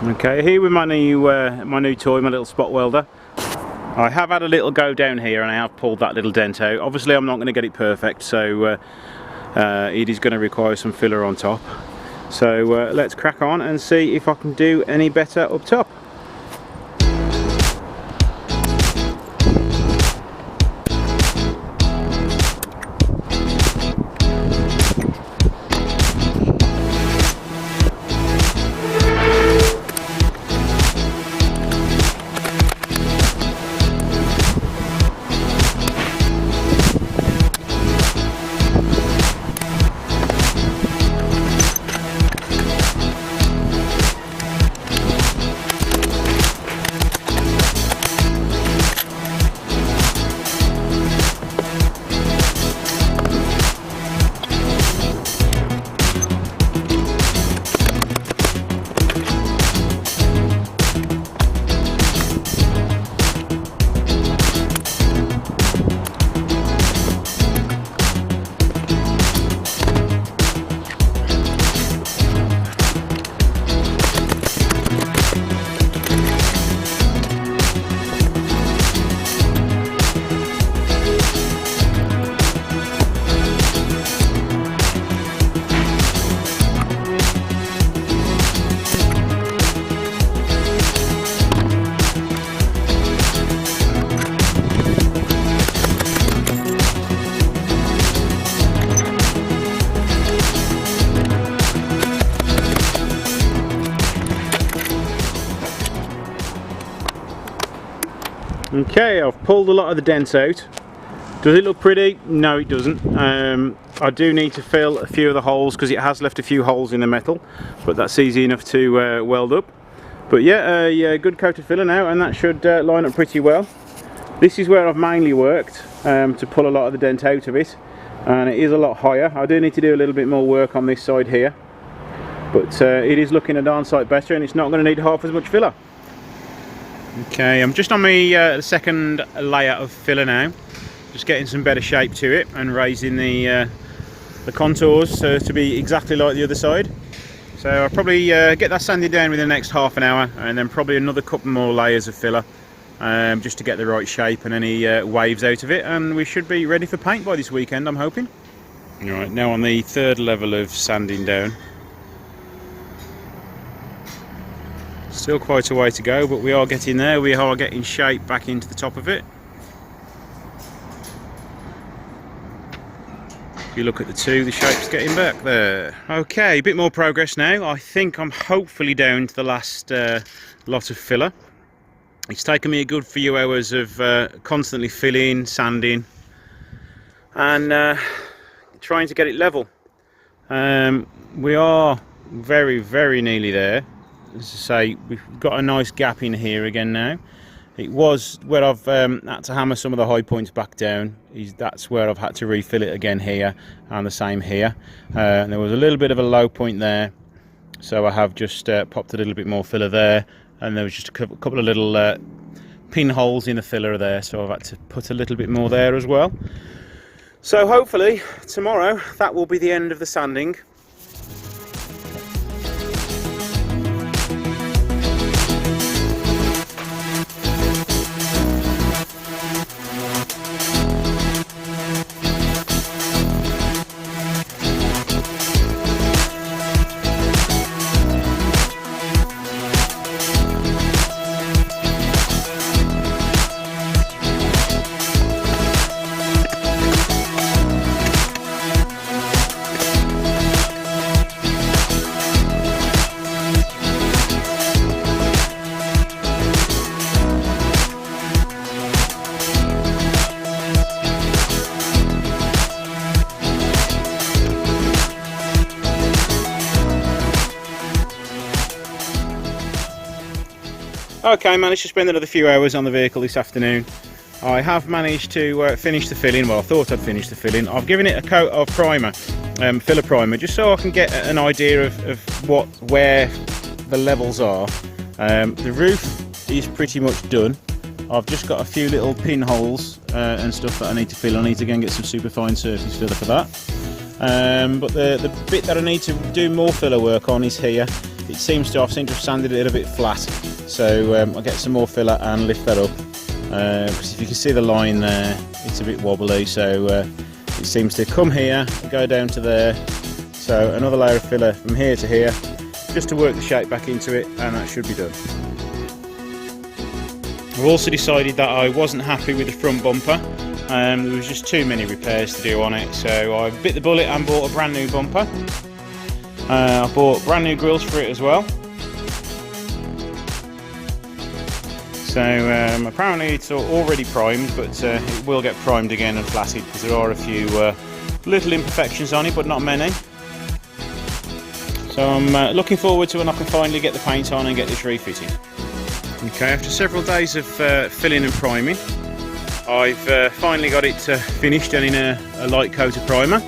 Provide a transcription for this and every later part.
Okay, here with my new toy, my little spot welder. I have had a little go down here and I have pulled that little dent out. Obviously I'm not going to get it perfect, so it is going to require some filler on top. So let's crack on and see if I can do any better up top. Okay, I've pulled a lot of the dents out. Does it look pretty? No, it doesn't. I do need to fill a few of the holes because it has left a few holes in the metal, but that's easy enough to weld up. But yeah, good coated filler now, and that should line up pretty well. This is where I've mainly worked to pull a lot of the dent out of it, and it is a lot higher. I do need to do a little bit more work on this side here, but it is looking a darn sight better, and it's not going to need half as much filler. Okay, I'm just on my second layer of filler now, just getting some better shape to it and raising the contours to be exactly like the other side. So I'll probably get that sanded down within the next half an hour, and then probably another couple more layers of filler just to get the right shape and any waves out of it, and we should be ready for paint by this weekend, I'm hoping. Alright, now on the third level of sanding down. Still quite a way to go, but we are getting there. We are getting shape back into the top of it. If you look at the two, the shape's getting back there. Okay, a bit more progress now. I think I'm hopefully down to the last lot of filler. It's taken me a good few hours of constantly filling, sanding, and trying to get it level. We are very, very nearly there. As I say, we've got a nice gap in here again now. It was where I've had to hammer some of the high points back down. That's where I've had to refill it again here, and the same here. And there was a little bit of a low point there, so I have just popped a little bit more filler there, and there was just a couple of little pinholes in the filler there, so I've had to put a little bit more there as well. So hopefully tomorrow that will be the end of the sanding. Okay, managed to spend another few hours on the vehicle this afternoon. I have managed to finish the filling. Well, I thought I'd finished the filling. I've given it a coat of primer, filler primer, just so I can get an idea of where the levels are. The roof is pretty much done. I've just got a few little pinholes and stuff that I need to fill. I need to go and get some super fine surface filler for that. But the bit that I need to do more filler work on is here. It seems to, I've seemed to have sanded it a little bit flat, so I'll get some more filler and lift that up, because if you can see the line there, it's a bit wobbly, so it seems to come here, go down to there, so another layer of filler from here to here, just to work the shape back into it, and that should be done. I've also decided that I wasn't happy with the front bumper. There was just too many repairs to do on it, so I bit the bullet and bought a brand new bumper. I bought brand new grills for it as well. So apparently it's already primed, but it will get primed again and flatted because there are a few little imperfections on it, but not many. So I'm looking forward to when I can finally get the paint on and get this refitted. Okay, after several days of filling and priming, I've finally got it finished and in a light coat of primer.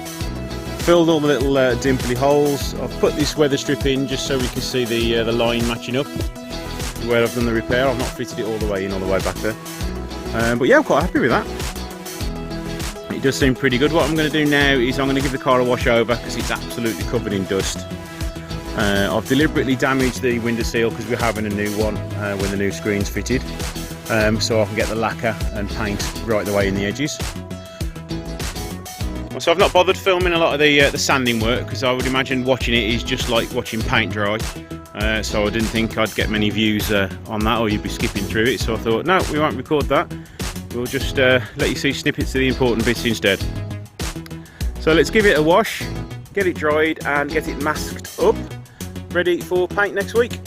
Filled all the little dimply holes. I've put this weather strip in just so we can see the line matching up to where I've done the repair. I've not fitted it all the way in, all the way back there. But yeah, I'm quite happy with that. It does seem pretty good. What I'm going to do now is I'm going to give the car a wash over because it's absolutely covered in dust. I've deliberately damaged the window seal because we're having a new one when the new screen's fitted, so I can get the lacquer and paint right the way in the edges. So I've not bothered filming a lot of the sanding work because I would imagine watching it is just like watching paint dry, so I didn't think I'd get many views on that, or you'd be skipping through it, so I thought no, we won't record that, we'll just let you see snippets of the important bits instead. So let's give it a wash, get it dried and get it masked up, ready for paint next week.